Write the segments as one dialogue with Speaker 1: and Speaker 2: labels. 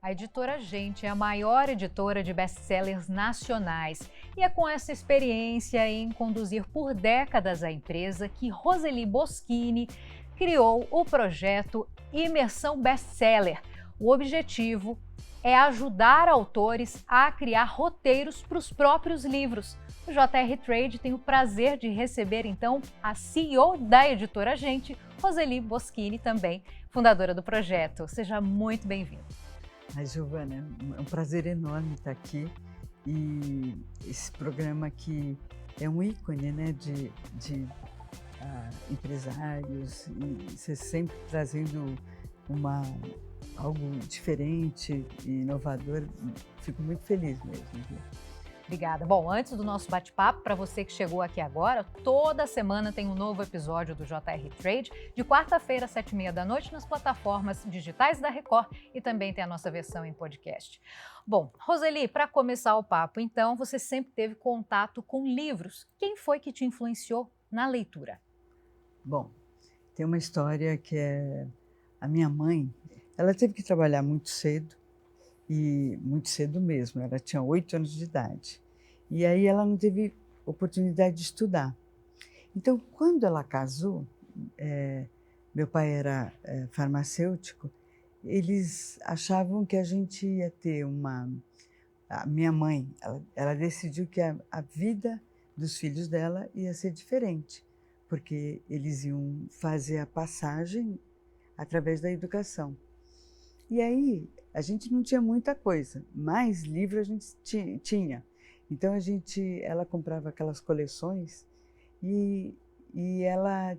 Speaker 1: A editora Gente é a maior editora de best-sellers nacionais e é com essa experiência em conduzir por décadas a empresa que Roseli Boschini criou o projeto Imersão Bestseller. O objetivo é ajudar autores a criar roteiros para os próprios livros. O JR Trade tem o prazer de receber, então, a CEO da editora Gente, Roseli Boschini, também fundadora do projeto. Seja muito bem-vinda.
Speaker 2: Giovana, é um prazer enorme estar aqui e esse programa aqui é um ícone, né, de empresários e você sempre trazendo algo diferente e inovador. Fico muito feliz mesmo. Viu?
Speaker 1: Obrigada. Bom, antes do nosso bate-papo, para você que chegou aqui agora, toda semana tem um novo episódio do JR Trade, de quarta-feira às 7h30 da noite, nas plataformas digitais da Record e também tem a nossa versão em podcast. Bom, Roseli, para começar o papo, então, você sempre teve contato com livros. Quem foi que te influenciou na leitura?
Speaker 2: Bom, tem uma história que é a minha mãe. Ela teve que trabalhar muito cedo. E muito cedo mesmo, ela tinha 8 anos de idade. E aí ela não teve oportunidade de estudar. Então, quando ela casou, meu pai era farmacêutico, eles achavam que a gente ia ter A minha mãe, ela decidiu que a vida dos filhos dela ia ser diferente, porque eles iam fazer a passagem através da educação. E aí, a gente não tinha muita coisa, mas livro a gente tinha. Então ela comprava aquelas coleções e ela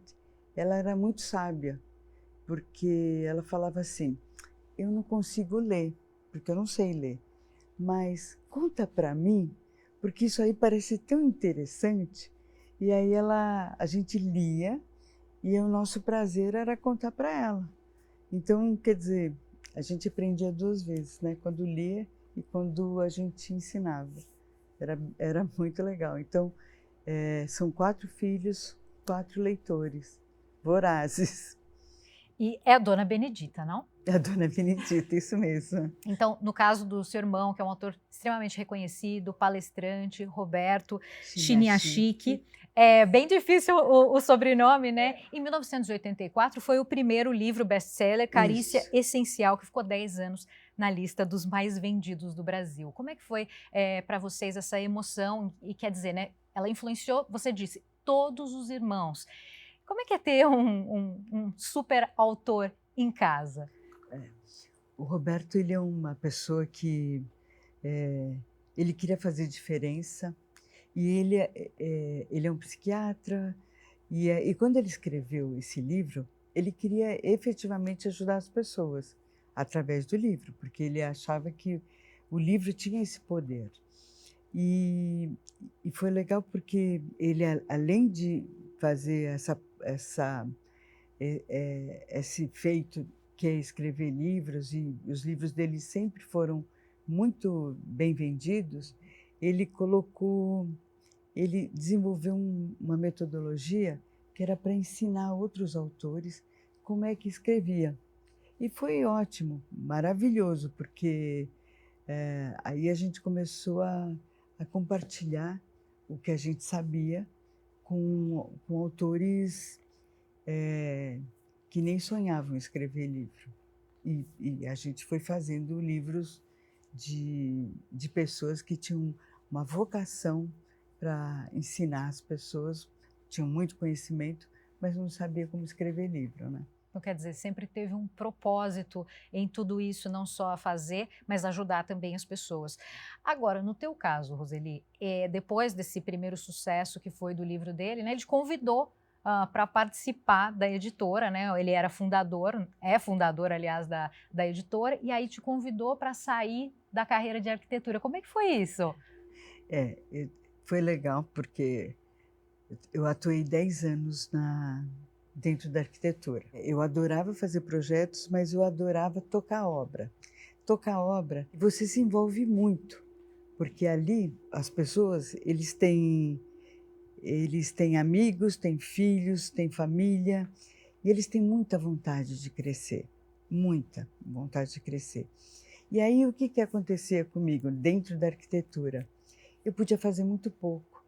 Speaker 2: era muito sábia, porque ela falava assim: eu não consigo ler, porque eu não sei ler, mas conta para mim, porque isso aí parece tão interessante. E aí a gente lia e o nosso prazer era contar para ela. Então, quer dizer, a gente aprendia 2 vezes, né? Quando lia e quando a gente ensinava. Era muito legal. Então, são 4 filhos, 4 leitores, vorazes.
Speaker 1: E é a Dona Benedita, não?
Speaker 2: É a Dona Benedita, isso mesmo.
Speaker 1: Então, no caso do seu irmão, que é um autor extremamente reconhecido, palestrante, Roberto Chiniachiki, é bem difícil o sobrenome, né? Em 1984 foi o primeiro livro best-seller, Carícia Essencial, que ficou 10 anos na lista dos mais vendidos do Brasil. Como é que foi para vocês essa emoção? E quer dizer, né? Ela influenciou, você disse, todos os irmãos. Como é que é ter um super autor em casa?
Speaker 2: O Roberto, ele é uma pessoa que ele queria fazer diferença e ele é um psiquiatra e quando ele escreveu esse livro, ele queria efetivamente ajudar as pessoas através do livro, porque ele achava que o livro tinha esse poder. E foi legal porque ele, além de fazer esse feito que é escrever livros, e os livros dele sempre foram muito bem vendidos, ele desenvolveu uma metodologia que era para ensinar outros autores como é que escrevia. E foi ótimo, maravilhoso, porque aí a gente começou a compartilhar o que a gente sabia com autores que nem sonhavam escrever livro. E a gente foi fazendo livros de pessoas que tinham uma vocação para ensinar as pessoas, tinham muito conhecimento, mas não sabia como escrever livro, né?
Speaker 1: Então, quer dizer, sempre teve um propósito em tudo isso, não só a fazer, mas ajudar também as pessoas. Agora, no teu caso, Roseli, depois desse primeiro sucesso que foi do livro dele, né, ele te convidou para participar da editora, né? Ele era fundador, aliás, da editora, e aí te convidou para sair da carreira de arquitetura. Como é que foi isso?
Speaker 2: Foi legal, porque eu atuei 10 anos dentro da arquitetura. Eu adorava fazer projetos, mas eu adorava tocar obra. Tocar obra, você se envolve muito, porque ali as pessoas, eles têm amigos, têm filhos, têm família, e eles têm muita vontade de crescer, muita vontade de crescer. E aí o que acontecia comigo dentro da arquitetura? Eu podia fazer muito pouco,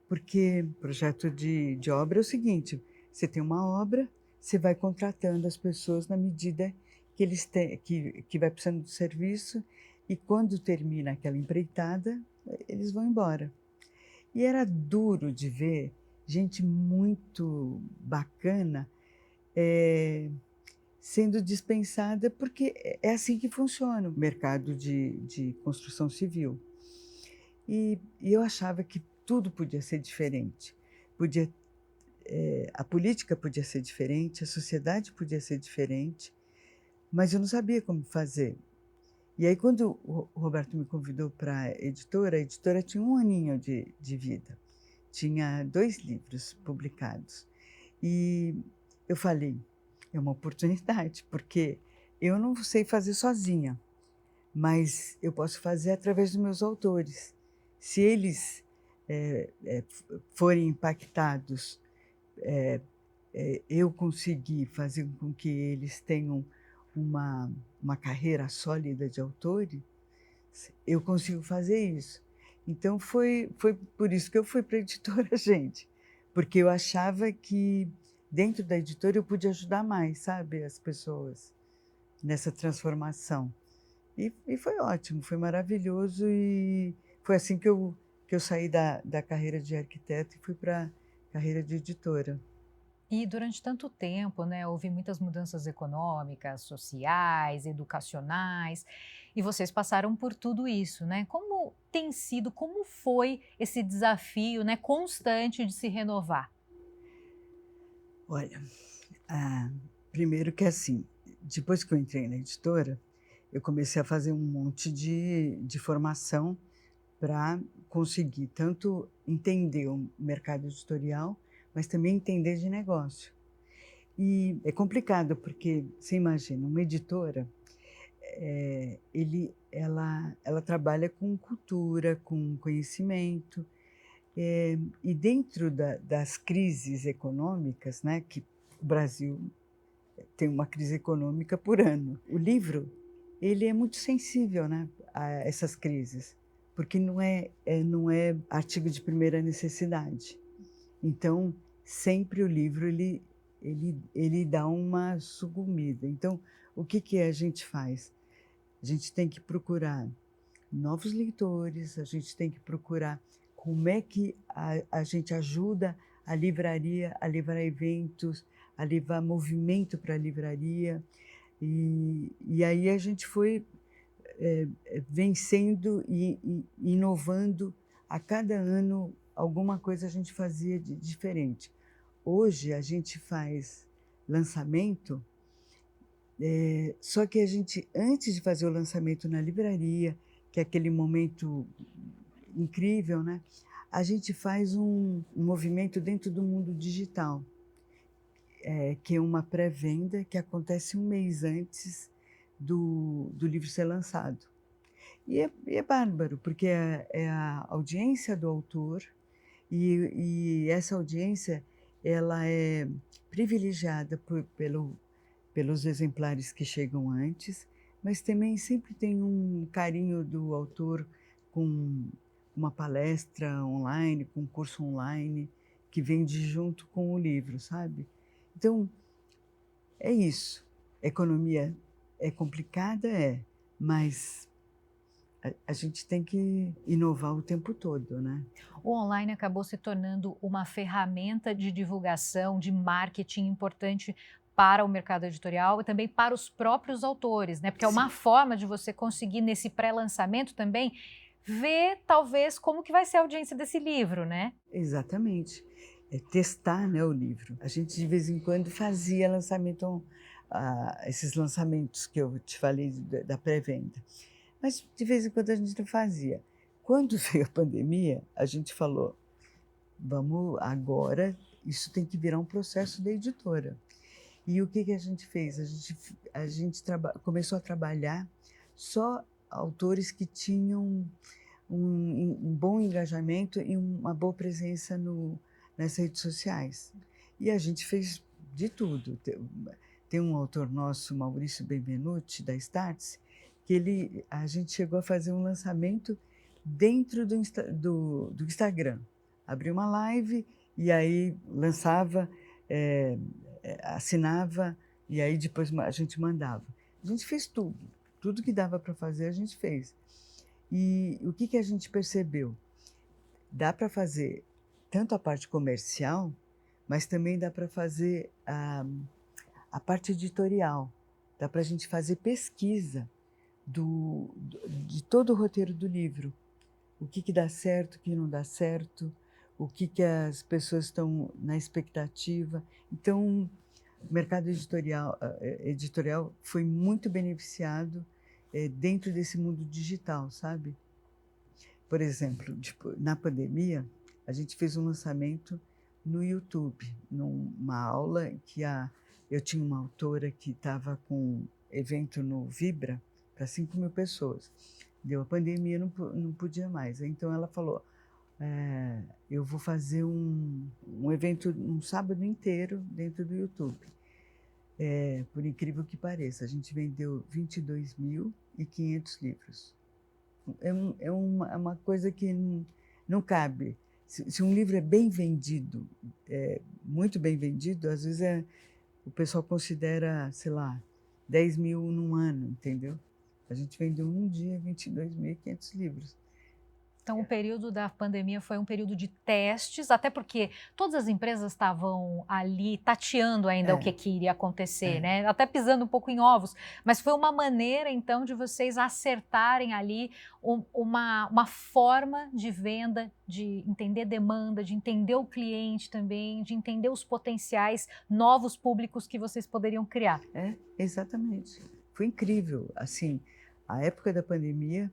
Speaker 2: porque projeto de obra é o seguinte, você tem uma obra, você vai contratando as pessoas na medida que eles têm, que vai precisando do serviço, e quando termina aquela empreitada, eles vão embora. E era duro de ver gente muito bacana sendo dispensada, porque é assim que funciona o mercado de construção civil. E eu achava que tudo podia ser diferente. A política podia ser diferente, a sociedade podia ser diferente, mas eu não sabia como fazer. E aí, quando o Roberto me convidou para a editora tinha 1 aninho de vida. Tinha 2 livros publicados. E eu falei, é uma oportunidade, porque eu não sei fazer sozinha, mas eu posso fazer através dos meus autores. Se eles forem impactados, eu conseguir fazer com que eles tenham uma carreira sólida de autores, eu consigo fazer isso. Então, foi por isso que eu fui para a editora, gente, porque eu achava que dentro da editora eu podia ajudar mais, sabe, as pessoas nessa transformação. E foi ótimo, foi maravilhoso, e foi assim que eu saí da carreira de arquiteto e fui para a carreira de editora.
Speaker 1: E durante tanto tempo, né, houve muitas mudanças econômicas, sociais, educacionais, e vocês passaram por tudo isso, né? Como tem sido, como foi esse desafio, né, constante de se renovar?
Speaker 2: Olha, primeiro que assim, depois que eu entrei na editora, eu comecei a fazer um monte de formação para conseguir tanto entender o mercado editorial, mas também entender de negócio. E é complicado, porque você imagina, uma editora, ela trabalha com cultura, com conhecimento, e dentro das crises econômicas, né, que o Brasil tem uma crise econômica por ano. O livro, ele é muito sensível, né, a essas crises, porque não é artigo de primeira necessidade. Então, sempre o livro ele dá uma sucumida. Então, o que a gente faz? A gente tem que procurar novos leitores, a gente tem que procurar como é que a gente ajuda a levar eventos, a levar movimento para a livraria. E aí a gente foi vencendo e inovando. A cada ano, alguma coisa a gente fazia de diferente. Hoje a gente faz lançamento, só que a gente, antes de fazer o lançamento na livraria, que é aquele momento incrível, né? A gente faz um movimento dentro do mundo digital, que é uma pré-venda que acontece 1 mês antes do livro ser lançado. E é bárbaro, porque é a audiência do autor, e essa audiência ela é privilegiada pelos exemplares que chegam antes, mas também sempre tem um carinho do autor com uma palestra online, com um curso online, que vem de junto com o livro, sabe? Então, é isso. A economia é complicada, mas a gente tem que inovar o tempo todo, né?
Speaker 1: O online acabou se tornando uma ferramenta de divulgação, de marketing importante para o mercado editorial e também para os próprios autores, né? Porque é uma
Speaker 2: Sim.
Speaker 1: forma de você conseguir, nesse pré-lançamento também, ver talvez como que vai ser a audiência desse livro, né?
Speaker 2: Exatamente. É testar, né, o livro. A gente, de vez em quando, fazia lançamento, esses lançamentos que eu te falei da pré-venda. Mas, de vez em quando, a gente não fazia. Quando veio a pandemia, a gente falou, vamos agora, isso tem que virar um processo da editora. E o que a gente fez? A gente começou a trabalhar só autores que tinham um bom engajamento e uma boa presença nas redes sociais. E a gente fez de tudo. Tem um autor nosso, Maurício Benvenuti, da Startse, que a gente chegou a fazer um lançamento dentro do Instagram. Abria uma live e aí lançava, assinava e aí depois a gente mandava. A gente fez tudo que dava para fazer a gente fez. E o que a gente percebeu? Dá para fazer tanto a parte comercial, mas também dá para fazer a parte editorial. Dá para a gente fazer pesquisa de todo o roteiro do livro. O que dá certo, o que não dá certo, o que as pessoas estão na expectativa. Então, o mercado editorial foi muito beneficiado dentro desse mundo digital, sabe? Por exemplo, na pandemia, a gente fez um lançamento no YouTube, numa aula que eu tinha uma autora que estava com evento no Vibra para 5.000 pessoas. Deu a pandemia, não podia mais. Então ela falou, eu vou fazer um evento um sábado inteiro dentro do YouTube. Por incrível que pareça, a gente vendeu 22.500 livros. É uma coisa que não cabe. Se um livro é bem vendido, muito bem vendido, às vezes o pessoal considera, sei lá, 10.000 num ano, entendeu? A gente vendeu num dia 22.500 livros.
Speaker 1: Então, o período da pandemia foi um período de testes, até porque todas as empresas estavam ali tateando ainda o que iria acontecer, né? Até pisando um pouco em ovos. Mas foi uma maneira, então, de vocês acertarem ali uma forma de venda, de entender demanda, de entender o cliente também, de entender os potenciais novos públicos que vocês poderiam criar.
Speaker 2: Exatamente. Foi incrível. Assim, a época da pandemia,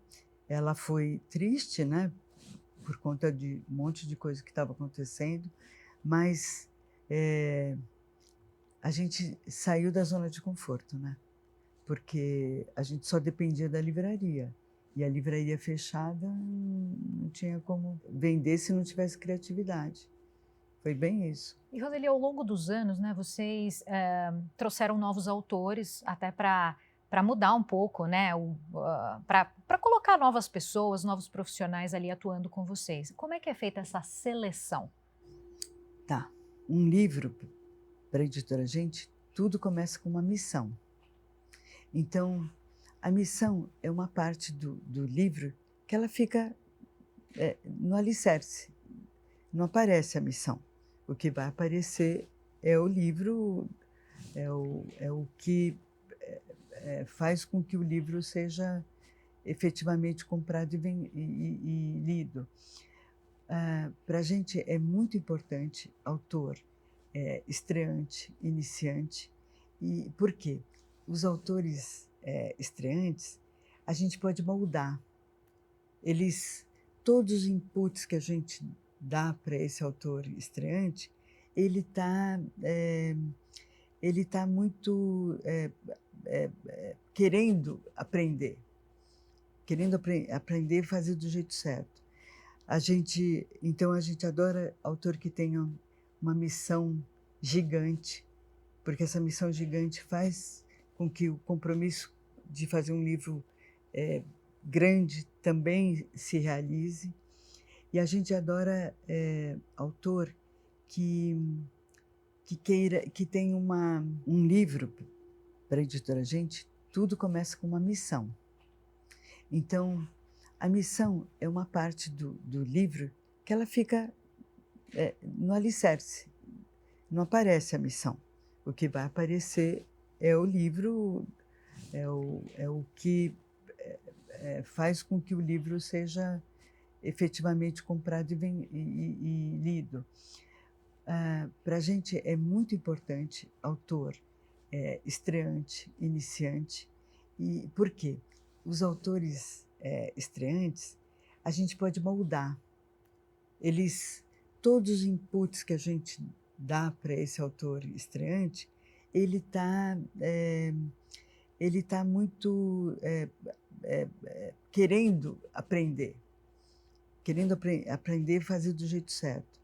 Speaker 2: ela foi triste, né? Por conta de um monte de coisa que estava acontecendo, mas a gente saiu da zona de conforto, né? Porque a gente só dependia da livraria. E a livraria fechada não tinha como vender se não tivesse criatividade. Foi bem isso.
Speaker 1: E, Roseli, ao longo dos anos, né, vocês trouxeram novos autores até para mudar um pouco, né, para colocar novas pessoas, novos profissionais ali atuando com vocês. Como é que é feita essa seleção?
Speaker 2: Tá. Um livro, para a editora Gente, tudo começa com uma missão. Então, a missão é uma parte do livro que ela fica no alicerce. Não aparece a missão. O que vai aparecer é o livro, é o que faz com que o livro seja efetivamente comprado e lido. Para a gente é muito importante autor estreante, iniciante. E por quê? Os autores estreantes, a gente pode moldar. Todos os inputs que a gente dá para esse autor estreante, ele tá muito querendo aprender e fazer do jeito certo. Então a gente adora autor que tenha uma missão gigante, porque essa missão gigante faz com que o compromisso de fazer um livro grande também se realize. E a gente adora autor que tem um livro para a editora Gente, tudo começa com uma missão. Então, a missão é uma parte do livro que ela fica no alicerce. Não aparece a missão. O que vai aparecer é o livro, é o que faz com que o livro seja efetivamente comprado e lido. Para a gente é muito importante autor estreante, iniciante. E por quê? Os autores estreantes, a gente pode moldar. Todos os inputs que a gente dá para esse autor estreante, ele tá muito querendo aprender e fazer do jeito certo.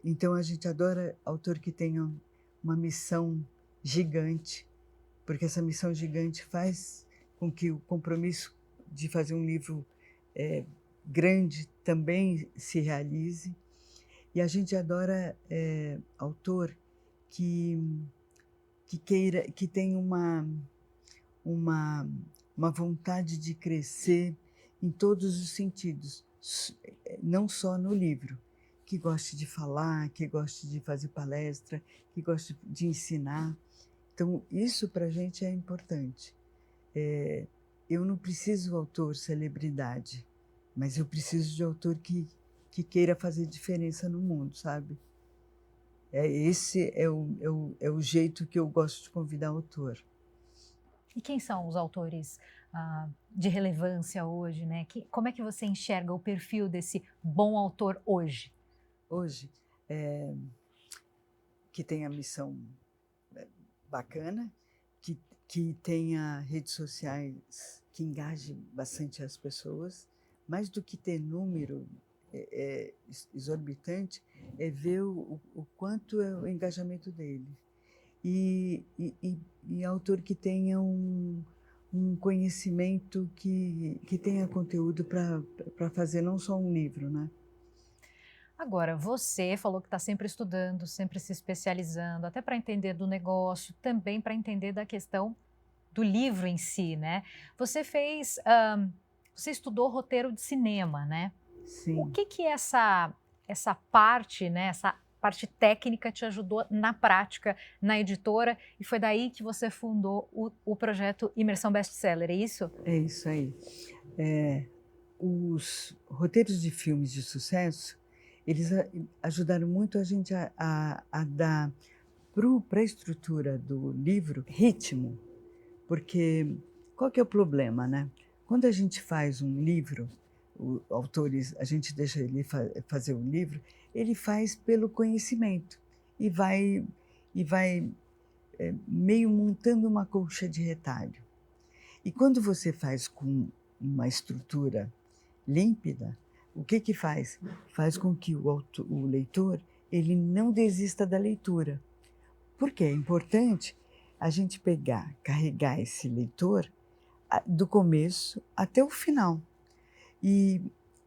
Speaker 2: Então a gente adora autor que tenha uma missão gigante, porque essa missão gigante faz com que o compromisso de fazer um livro grande também se realize. E a gente adora autor que queira, que tem uma vontade de crescer em todos os sentidos, não só no livro, que goste de falar, que goste de fazer palestra, que goste de ensinar. Então, isso para a gente é importante. Eu não preciso de autor celebridade, mas eu preciso de autor que queira fazer diferença no mundo, sabe? Esse é o jeito que eu gosto de convidar autor.
Speaker 1: E quem são os autores de relevância hoje, né? Como é que você enxerga o perfil desse bom autor hoje?
Speaker 2: Hoje, que tenha missão bacana, que tenha redes sociais que engaje bastante as pessoas, mais do que ter número exorbitante, é ver o quanto é o engajamento dele. E autor que tenha um conhecimento, que tenha conteúdo para fazer não só um livro, né?
Speaker 1: Agora, você falou que está sempre estudando, sempre se especializando, até para entender do negócio, também para entender da questão do livro em si, né? Você você estudou roteiro de cinema, né?
Speaker 2: Sim.
Speaker 1: O que essa parte, né? Essa parte técnica te ajudou na prática, na editora, e foi daí que você fundou o projeto Imersão Bestseller, é isso?
Speaker 2: É isso aí. Os roteiros de filmes de sucesso, eles ajudaram muito a gente a dar para a estrutura do livro ritmo, porque qual que é o problema, né? Quando a gente faz um livro, autores, a gente deixa ele fazer um livro, ele faz pelo conhecimento e vai meio montando uma colcha de retalho. E quando você faz com uma estrutura límpida, o que faz? Faz com que o leitor ele não desista da leitura. Porque é importante a gente carregar esse leitor do começo até o final. E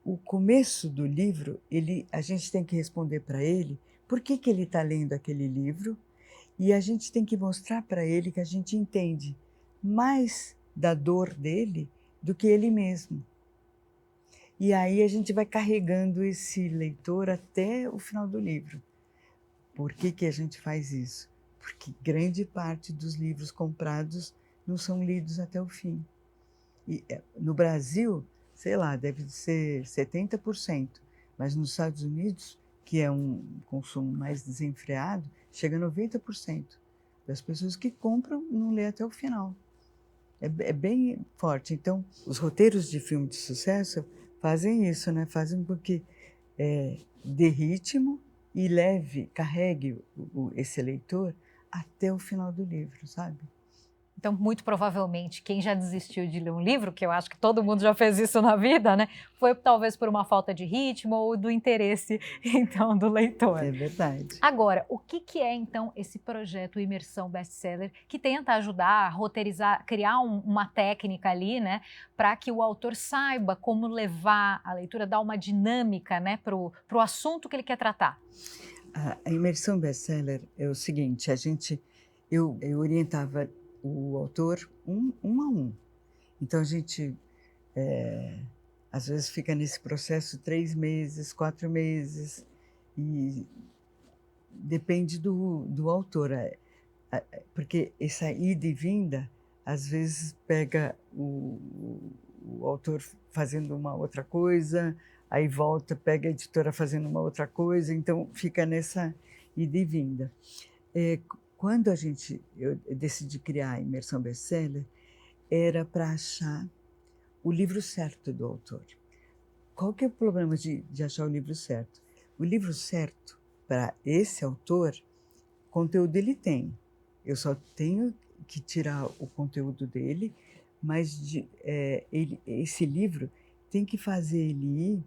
Speaker 2: o começo do livro, a gente tem que responder para ele por que ele está lendo aquele livro, e a gente tem que mostrar para ele que a gente entende mais da dor dele do que ele mesmo. E aí a gente vai carregando esse leitor até o final do livro. Por que a gente faz isso? Porque grande parte dos livros comprados não são lidos até o fim. E no Brasil, sei lá, deve ser 70%, mas nos Estados Unidos, que é um consumo mais desenfreado, chega a 90% das pessoas que compram não lê até o final. É bem forte. Então, os roteiros de filme de sucesso fazem isso, né? Fazem com que dê ritmo e carregue esse leitor até o final do livro, sabe?
Speaker 1: Então, muito provavelmente, quem já desistiu de ler um livro, que eu acho que todo mundo já fez isso na vida, né? Foi talvez por uma falta de ritmo ou do interesse, então, do leitor.
Speaker 2: É verdade.
Speaker 1: Agora, o que é, então, esse projeto Imersão Bestseller, que tenta ajudar a roteirizar, criar uma técnica ali, né? Para que o autor saiba como levar a leitura, dar uma dinâmica, né? Para o assunto que ele quer tratar.
Speaker 2: A Imersão Bestseller é o seguinte, eu orientava o autor um a um. Então, a gente, às vezes, fica nesse processo 3 meses, 4 meses, e depende do autor. Porque essa ida e vinda, às vezes, pega o autor fazendo uma outra coisa, aí volta, pega a editora fazendo uma outra coisa, então fica nessa ida e vinda. Quando eu decidi criar a Imersão Bestseller, era para achar o livro certo do autor. Qual que é o problema de achar o livro certo? O livro certo para esse autor, conteúdo ele tem. Eu só tenho que tirar o conteúdo dele, mas esse livro tem que fazer ele ir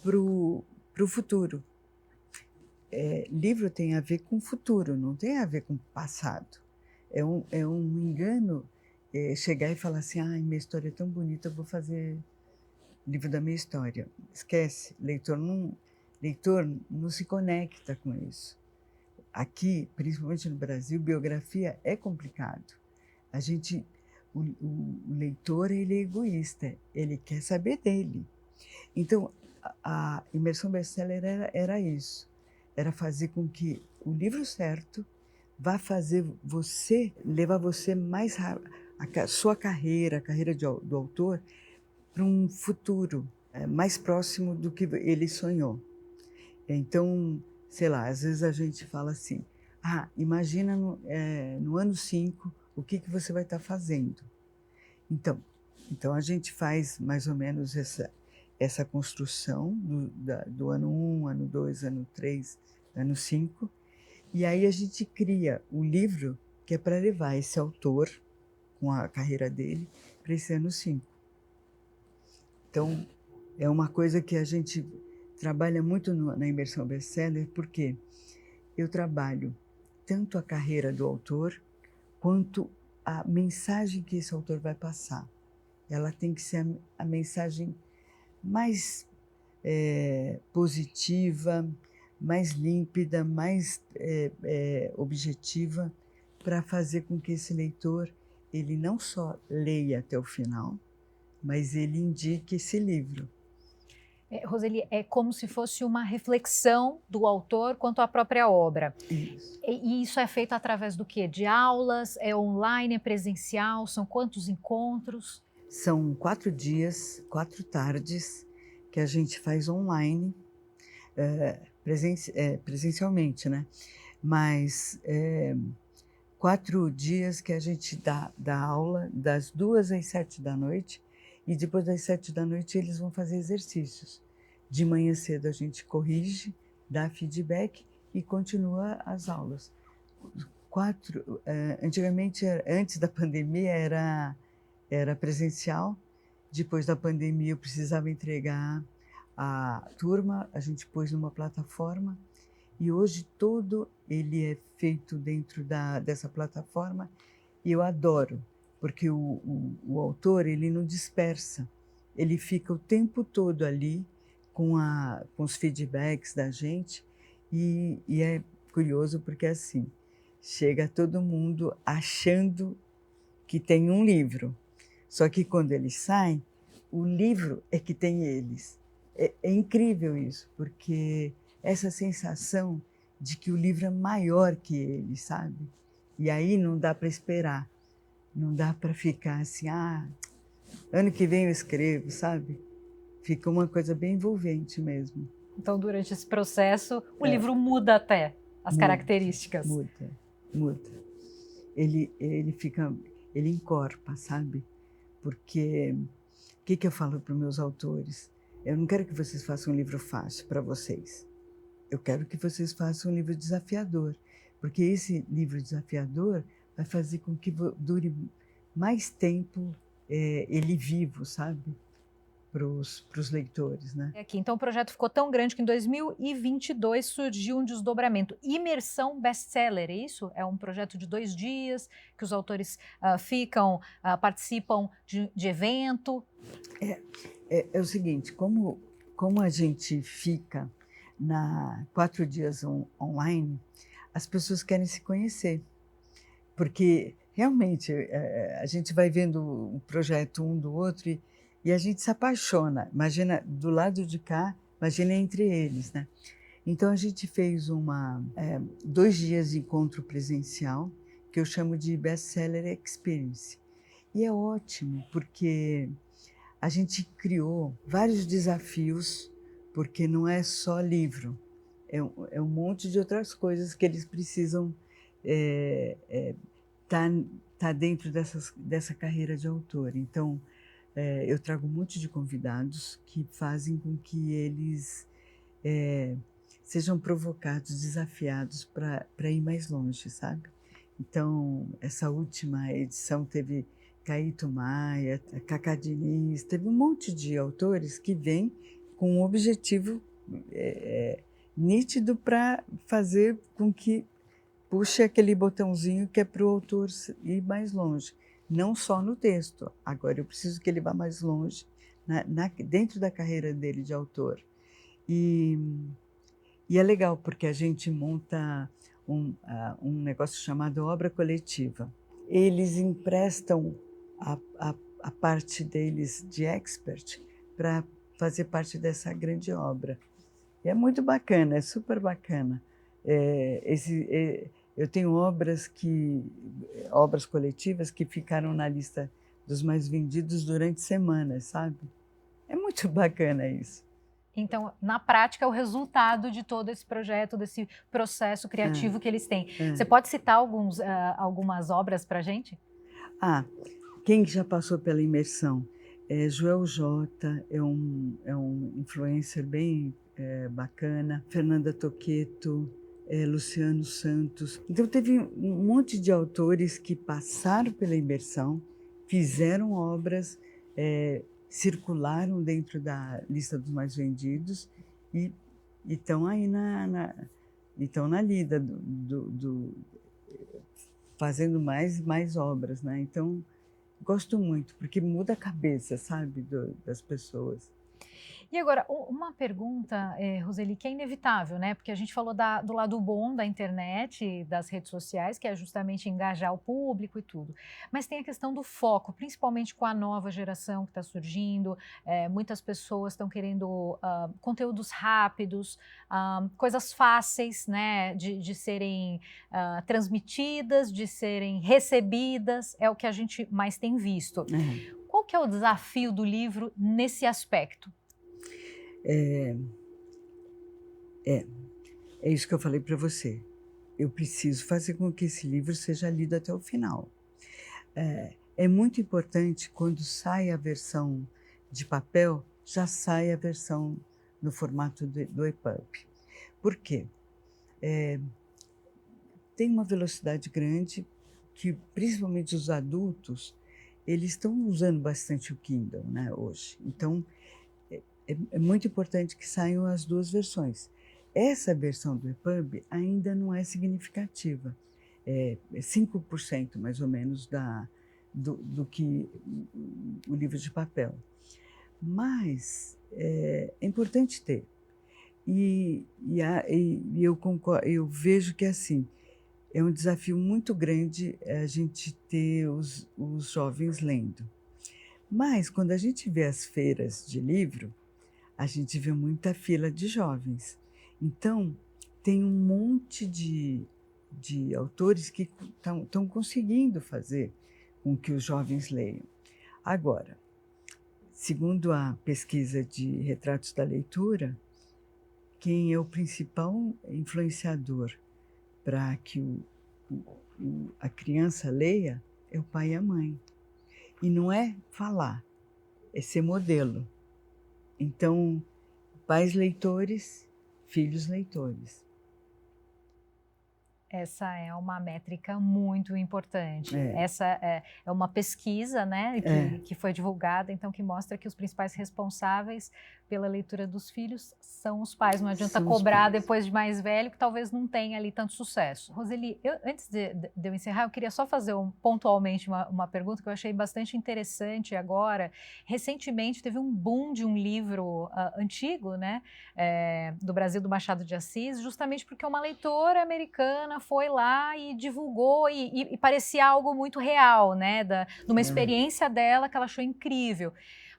Speaker 2: para o futuro. Livro tem a ver com futuro, não tem a ver com passado. É um engano chegar e falar assim, ai, minha história é tão bonita, eu vou fazer livro da minha história. Esquece, leitor não se conecta com isso. Aqui, principalmente no Brasil, biografia é complicado. O leitor, ele é egoísta, ele quer saber dele. Então, a imersão best-seller era isso, era fazer com que o livro certo vá fazer levar você mais rápido, a sua carreira, a carreira do autor, para um futuro mais próximo do que ele sonhou. Então, sei lá, às vezes a gente fala assim, imagina no ano 5 o que você vai estar fazendo. Então a gente faz mais ou menos essa construção do ano 1, ano 2, ano 3, ano 5, e aí a gente cria o livro que é para levar esse autor, com a carreira dele, para esse ano 5. Então, é uma coisa que a gente trabalha muito na imersão best-seller, porque eu trabalho tanto a carreira do autor, quanto a mensagem que esse autor vai passar. Ela tem que ser a mensagem mais positiva, mais límpida, mais objetiva, para fazer com que esse leitor ele não só leia até o final, mas ele indique esse livro.
Speaker 1: Roseli, é como se fosse uma reflexão do autor quanto à própria obra.
Speaker 2: Isso.
Speaker 1: E isso é feito através do quê? De aulas? É online? É presencial? São quantos encontros?
Speaker 2: São 4 dias, 4 tardes, que a gente faz online, presencialmente, né? Mas 4 dias que a gente dá aula, das 2 às 7 da noite, e depois das 7 da noite eles vão fazer exercícios. De manhã cedo a gente corrige, dá feedback e continua as aulas. Antigamente, antes da pandemia, era presencial. Depois da pandemia eu precisava entregar a turma, a gente pôs numa plataforma, e hoje todo ele é feito dentro dessa plataforma, e eu adoro, porque o autor ele não dispersa, ele fica o tempo todo ali com os feedbacks da gente, e é curioso porque assim, chega todo mundo achando que tem um livro, só que quando eles saem, o livro é que tem eles. É incrível isso, porque essa sensação de que o livro é maior que eles, sabe? E aí não dá para esperar, não dá para ficar assim, ano que vem eu escrevo, sabe? Fica uma coisa bem envolvente mesmo.
Speaker 1: Então, durante esse processo, o livro muda até as características.
Speaker 2: Muda. Ele encorpa, sabe? Porque o que eu falo para os meus autores? Eu não quero que vocês façam um livro fácil para vocês. Eu quero que vocês façam um livro desafiador, porque esse livro desafiador vai fazer com que dure mais tempo ele vivo, sabe? Para os leitores, né?
Speaker 1: Então o projeto ficou tão grande que em 2022 surgiu um desdobramento. Imersão Bestseller, é isso? É um projeto de 2 dias, que os autores participam de evento?
Speaker 2: É o seguinte, como a gente fica 4 dias online, as pessoas querem se conhecer, porque realmente a gente vai vendo o projeto um do outro e a gente se apaixona. Imagina do lado de cá, imagina entre eles, né? Então a gente fez 2 dias de encontro presencial, que eu chamo de Bestseller Experience. E é ótimo, porque a gente criou vários desafios, porque não é só livro, é um monte de outras coisas que eles precisam tá dentro dessa carreira de autor. Então, eu trago um monte de convidados que fazem com que eles sejam provocados, desafiados para ir mais longe, sabe? Então, essa última edição teve Caíto Maia, Cacá Diniz, teve um monte de autores que vêm com um objetivo nítido para fazer com que puxe aquele botãozinho que é para o autor ir mais longe. não só no texto. Agora eu preciso que ele vá mais longe, dentro da carreira dele de autor. E é legal, porque a gente monta um negócio chamado obra coletiva. Eles emprestam a parte deles de expert para fazer parte dessa grande obra. E é muito bacana, é super bacana. Eu tenho obras coletivas que ficaram na lista dos mais vendidos durante semanas, sabe? É muito bacana isso.
Speaker 1: Então, na prática, é o resultado de todo esse projeto, desse processo criativo que eles têm. Você pode citar algumas obras para a gente?
Speaker 2: Quem já passou pela imersão? Joel J, é um influencer bem bacana. Fernanda Toqueto, Luciano Santos. Então, teve um monte de autores que passaram pela imersão, fizeram obras, circularam dentro da lista dos mais vendidos e estão aí estão na lida fazendo mais obras, né? Então, gosto muito, porque muda a cabeça, sabe, das pessoas.
Speaker 1: E agora, uma pergunta, Roseli, que é inevitável, né? Porque a gente falou do lado bom da internet, das redes sociais, que é justamente engajar o público e tudo. Mas tem a questão do foco, principalmente com a nova geração que está surgindo. Muitas pessoas estão querendo conteúdos rápidos, coisas fáceis, né? De serem transmitidas, de serem recebidas. É o que a gente mais tem visto. Qual que é o desafio do livro nesse aspecto?
Speaker 2: É isso que eu falei para você. Eu preciso fazer com que esse livro seja lido até o final. É muito importante, quando sai a versão de papel, já sai a versão no formato do EPUB. Por quê? Tem uma velocidade grande que, principalmente os adultos, eles estão usando bastante o Kindle, né, hoje. Então, é muito importante que saiam as duas versões. Essa versão do EPUB ainda não é significativa. É 5% mais ou menos do que o livro de papel. Mas é importante ter. E eu concordo, eu vejo que assim, é um desafio muito grande a gente ter os jovens lendo. Mas quando a gente vê as feiras de livro, a gente vê muita fila de jovens. Então, tem um monte de autores que estão conseguindo fazer com que os jovens leiam. Agora, segundo a pesquisa de retratos da leitura, quem é o principal influenciador para que a criança leia é o pai e a mãe. E não é falar, é ser modelo. Então, pais leitores, filhos leitores.
Speaker 1: Essa é uma métrica muito importante. Essa é uma pesquisa, né, que foi divulgada, então, que mostra que os principais responsáveis pela leitura dos filhos são os pais. Não adianta cobrar depois de mais velho, que talvez não tenha ali tanto sucesso. Roseli, antes de eu encerrar, eu queria só fazer pontualmente uma pergunta que eu achei bastante interessante agora. Recentemente teve um boom de um livro antigo, né, do Brasil, do Machado de Assis, justamente porque uma leitora americana foi lá e divulgou e parecia algo muito real, né, de uma experiência dela que ela achou incrível.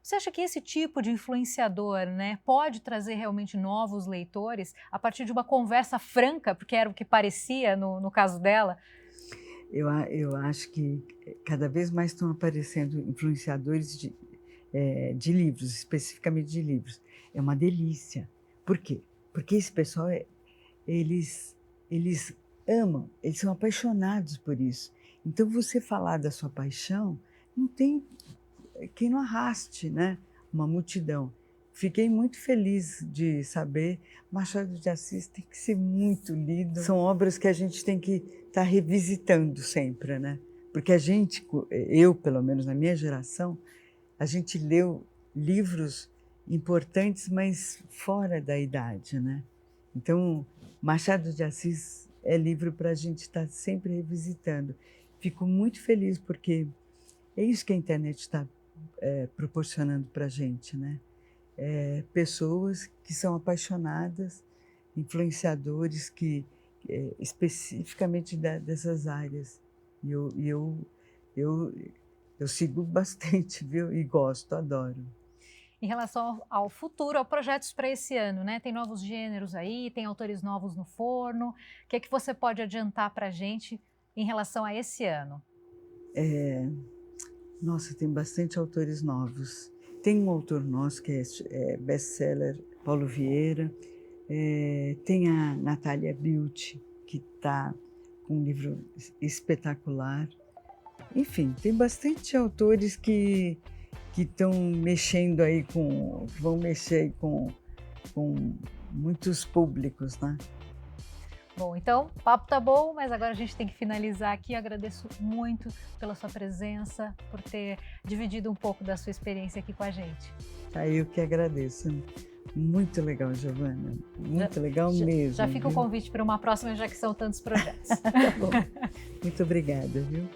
Speaker 1: Você acha que esse tipo de influenciador, né, pode trazer realmente novos leitores a partir de uma conversa franca, porque era o que parecia no caso dela?
Speaker 2: Eu acho que cada vez mais estão aparecendo influenciadores de livros, especificamente de livros. É uma delícia. Por quê? Porque esse pessoal, eles amam, eles são apaixonados por isso. Então, você falar da sua paixão, não tem quem não arraste, né, uma multidão. Fiquei muito feliz de saber. Machado de Assis tem que ser muito lido. São obras que a gente tem que estar revisitando sempre, né? Porque eu, pelo menos na minha geração, a gente leu livros importantes, mas fora da idade, né? Então, Machado de Assis é livro para a gente estar sempre revisitando. Fico muito feliz porque É isso que a internet está proporcionando para a gente, né? Pessoas que são apaixonadas, influenciadores que especificamente dessas áreas. E eu sigo bastante, viu? E gosto, adoro.
Speaker 1: Em relação ao futuro, a projetos para esse ano, né? Tem novos gêneros aí, tem autores novos no forno. O que é que você pode adiantar para a gente em relação a esse ano?
Speaker 2: Nossa, tem bastante autores novos. Tem um autor nosso que é best-seller, Paulo Vieira. Tem a Natália Beauty, que está com um livro espetacular. Enfim, tem bastante autores que estão mexendo aí vão mexer com muitos públicos, né?
Speaker 1: Bom, então, o papo tá bom, mas agora a gente tem que finalizar aqui. Eu agradeço muito pela sua presença, por ter dividido um pouco da sua experiência aqui com a gente.
Speaker 2: Eu que agradeço. Muito legal, Giovana. Muito legal mesmo.
Speaker 1: Já fica o convite para uma próxima, já que são tantos projetos.
Speaker 2: Tá bom. Muito obrigada, viu?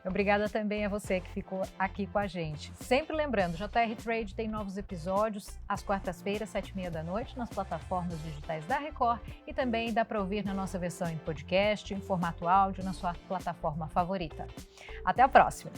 Speaker 1: Obrigada também a você que ficou aqui com a gente. Sempre lembrando, JR Trade tem novos episódios às quartas-feiras, 19h30, nas plataformas digitais da Record, e também dá para ouvir na nossa versão em podcast, em formato áudio, na sua plataforma favorita. Até a próxima!